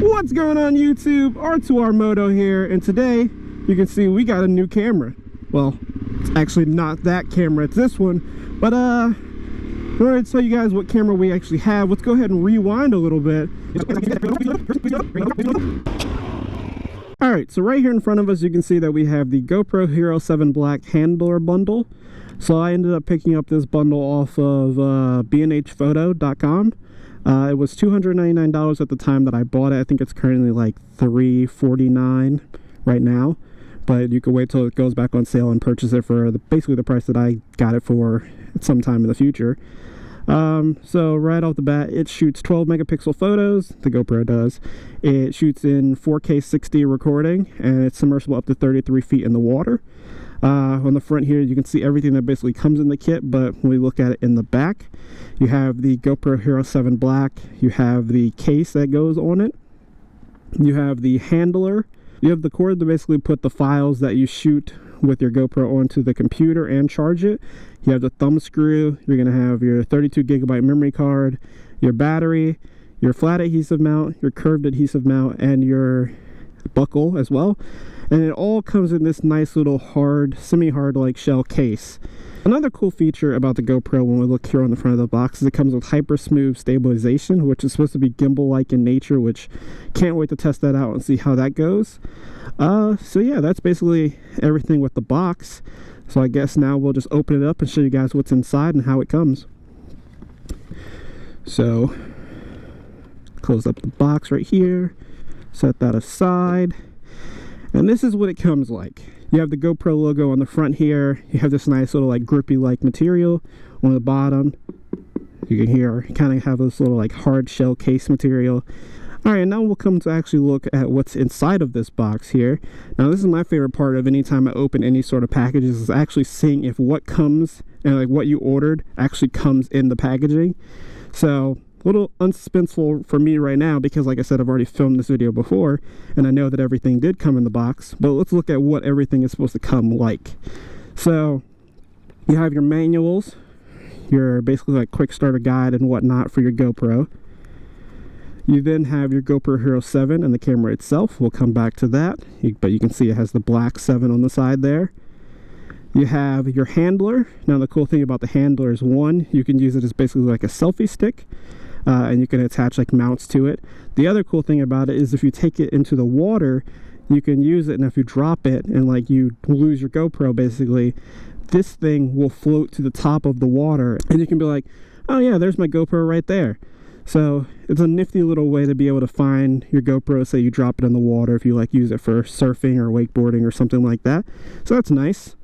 What's going on YouTube? R2R here, and today you can see we got a new camera. Well, it's actually not that camera, it's this one. But in order to tell you guys what camera we actually have, let's go ahead and rewind a little bit. Alright, so right here in front of us you can see that we have the GoPro Hero 7 Black handler bundle. So I ended up picking up this bundle off of bnhphoto.com. It was $299 at the time that I bought it. I think it's currently like $349 right now, but you can wait till it goes back on sale and purchase it for basically the price that I got it for sometime in the future. So right off the bat, it shoots 12 megapixel photos. The GoPro does. It shoots in 4K 60 recording, and it's submersible up to 33 feet in the water. On the front here you can see everything that basically comes in the kit, but when we look at it in the back, you have the GoPro Hero 7 Black, you have the case that goes on it, you have the handler, you have the cord to basically put the files that you shoot with your GoPro onto the computer and charge it, you have the thumb screw, you're going to have your 32 gigabyte memory card, your battery, your flat adhesive mount, your curved adhesive mount, and your buckle as well. And it all comes in this nice little hard, semi-hard like shell case. Another cool feature about the GoPro when we look here on the front of the box is it comes with hyper smooth stabilization, which is supposed to be gimbal-like in nature, which can't wait to test that out and see how that goes. So yeah, that's basically everything with the box. So I guess now we'll just open it up and show you guys what's inside and how it comes. So close up the box right here, set that aside. And this is what it comes like. You have the GoPro logo on the front here. You have this nice little like grippy like material on the bottom. You can hear kind of have this little like hard shell case material. Alright, now we'll come to actually look at what's inside of this box here. Now this is my favorite part of any time I open any sort of packages, is actually seeing if what comes and like what you ordered actually comes in the packaging. So a little unsuspenseful for me right now because, like I said, I've already filmed this video before and I know that everything did come in the box, but let's look at what everything is supposed to come like. So you have your manuals, your basically like quick starter guide and whatnot for your GoPro. You then have your GoPro Hero 7 and the camera itself. We'll come back to that, but you can see it has the black 7 on the side there. You have your handler. Now the cool thing about the handler is, one, you can use it as basically like a selfie stick. And you can attach like mounts to it. The other cool thing about it is if you take it into the water, you can use it, and if you drop it and like you lose your GoPro, basically this thing will float to the top of the water and you can be like, oh yeah, there's my GoPro right there. So it's a nifty little way to be able to find your GoPro, say you drop it in the water, if you like use it for surfing or wakeboarding or something like that. So that's nice.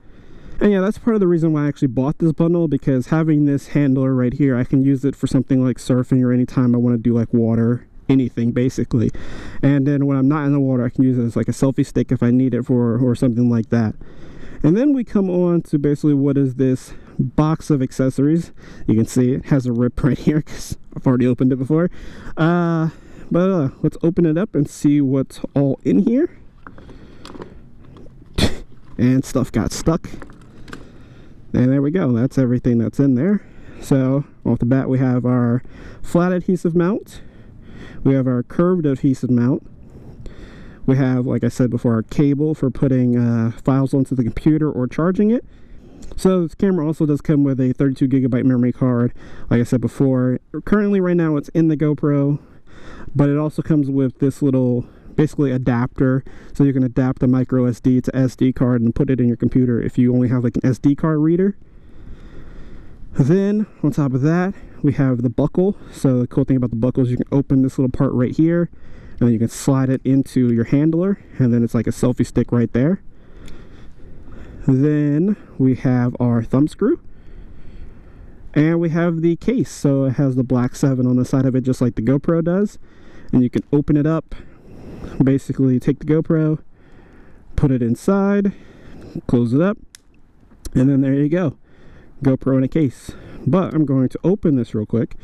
And yeah, that's part of the reason why I actually bought this bundle, because having this handler right here, I can use it for something like surfing or anytime I want to do like water, anything basically. And then when I'm not in the water, I can use it as like a selfie stick if I need it for, or something like that. And then we come on to basically what is this box of accessories. You can see it has a rip right here because I've already opened it before. But let's open it up and see what's all in here. And stuff got stuck. And there we go, that's everything that's in there. So off the bat we have our flat adhesive mount, we have our curved adhesive mount, we have, like I said before, our cable for putting files onto the computer or charging it. So this camera also does come with a 32 gigabyte memory card, like I said before. Currently right now it's in the GoPro, but it also comes with this little basically adapter, so you can adapt the micro SD to SD card and put it in your computer if you only have like an SD card reader. Then on top of that we have the buckle. So the cool thing about the buckle is you can open this little part right here and then you can slide it into your handler, and then it's like a selfie stick right there. Then we have our thumb screw, and we have the case. So it has the black 7 on the side of it just like the GoPro does, and you can open it up, basically take the GoPro, put it inside, close it up, and then there you go, GoPro in a case. But I'm going to open this real quick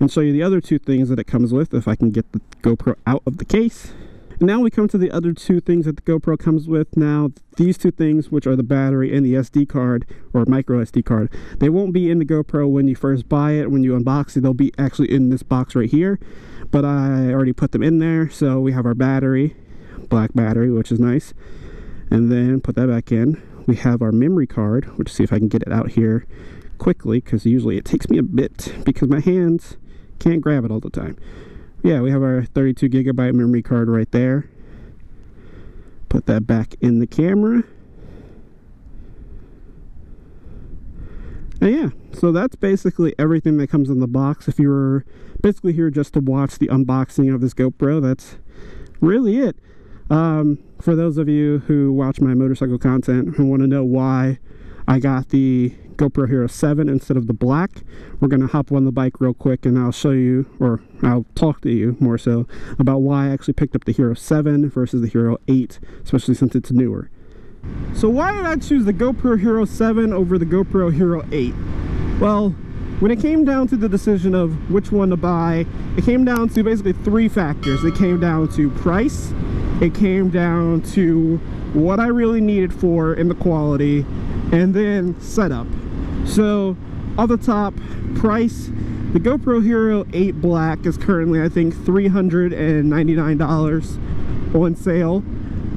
and show you the other two things that it comes with, if I can get the GoPro out of the case. And now we come to the other two things that the GoPro comes with. Now, these two things, which are the battery and the SD card, or micro SD card, they won't be in the GoPro when you first buy it. When you unbox it, they'll be actually in this box right here. But I already put them in there. So we have our battery, black battery, which is nice. And then put that back in. We have our memory card, which, see if I can get it out here quickly, because usually it takes me a bit because my hands can't grab it all the time. Yeah, we have our 32 gigabyte memory card right there. Put that back in the camera. And yeah, so that's basically everything that comes in the box. If you were basically here just to watch the unboxing of this GoPro, that's really it. For those of you who watch my motorcycle content who want to know why I got the GoPro Hero 7 instead of the black, we're going to hop on the bike real quick and I'll show you, or I'll talk to you more so about why I actually picked up the Hero 7 versus the Hero 8, especially since it's newer. So why did I choose the GoPro Hero 7 over the GoPro Hero 8? Well, when it came down to the decision of which one to buy, it came down to basically three factors. It came down to price, it came down to what I really needed for in the quality, and then setup. So off the top, price, the GoPro Hero 8 Black is currently, I think, $399 on sale,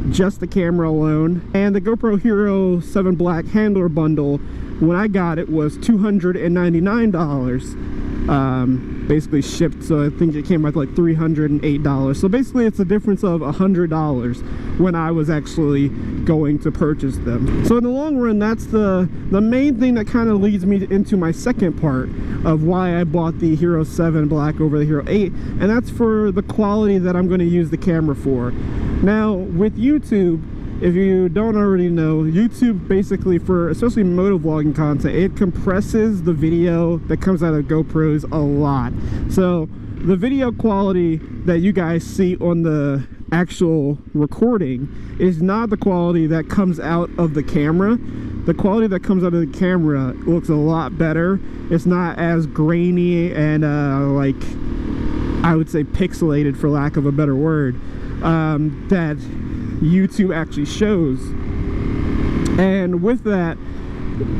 just the camera alone. And the GoPro Hero 7 Black handler bundle, when I got it, was $299, basically shipped. So I think it came out like $308. So basically it's a difference of $100 when I was actually going to purchase them. So in the long run, that's the main thing that kind of leads me into my second part of why I bought the Hero 7 Black over the Hero 8, and that's for the quality that I'm going to use the camera for. Now with YouTube, if you don't already know, YouTube basically, for especially motovlogging content, it compresses the video that comes out of GoPros a lot. So the video quality that you guys see on the actual recording is not the quality that comes out of the camera. The quality that comes out of the camera looks a lot better. It's not as grainy and like, I would say pixelated, for lack of a better word, that YouTube actually shows. And with that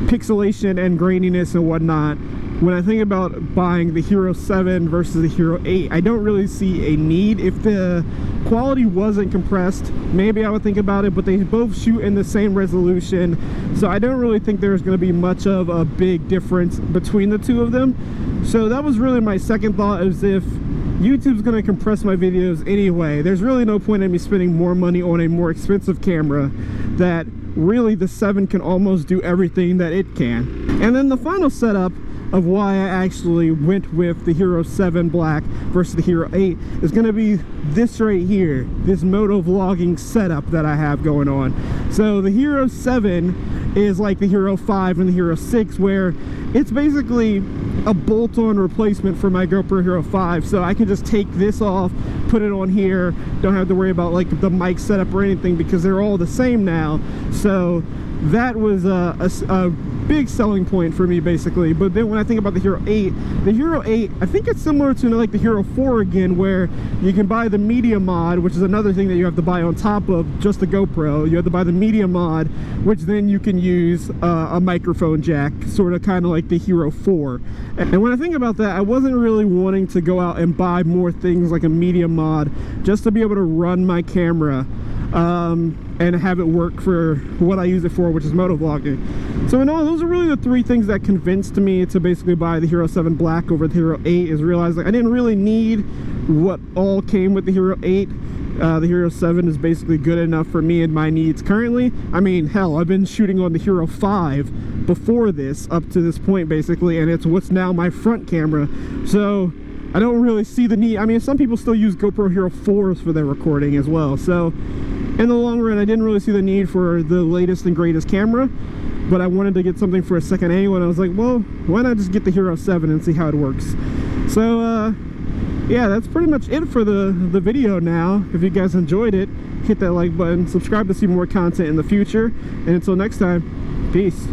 pixelation and graininess and whatnot, when I think about buying the Hero 7 versus the Hero 8, I don't really see a need. If the quality wasn't compressed, maybe I would think about it, but they both shoot in the same resolution, so I don't really think there's going to be much of a big difference between the two of them. So that was really my second thought, is if YouTube's going to compress my videos anyway, there's really no point in me spending more money on a more expensive camera that really the 7 can almost do everything that it can. And then the final setup of why I actually went with the Hero 7 Black versus the Hero 8 is going to be this right here, this moto vlogging setup that I have going on. So the Hero 7 is like the Hero 5 and the Hero 6, where it's basically a bolt-on replacement for my GoPro Hero 5. So I can just take this off, put it on here, don't have to worry about like the mic setup or anything, because they're all the same now. So that was a big selling point for me, basically. But then when I think about the Hero 8, I think it's similar to like the Hero 4 again, where you can buy the media mod, which is another thing that you have to buy on top of just the GoPro. You have to buy the media mod, which then you can use a microphone jack, sort of kind of like the Hero 4. And when I think about that, I wasn't really wanting to go out and buy more things like a media mod just to be able to run my camera and have it work for what I use it for, which is motovlogging. So in all, those are really the three things that convinced me to basically buy the Hero 7 Black over the Hero 8, is realizing I didn't really need what all came with the Hero 8. The Hero 7 is basically good enough for me and my needs currently. I mean, hell, I've been shooting on the Hero 5 before this, up to this point basically, and it's what's now my front camera. So I don't really see the need. I mean, some people still use GoPro Hero 4s for their recording as well. So in the long run, I didn't really see the need for the latest and greatest camera, but I wanted to get something for a second angle, and I was like, well, why not just get the Hero 7 and see how it works? So yeah, that's pretty much it for the video now. If you guys enjoyed it, hit that like button, subscribe to see more content in the future, and until next time, peace.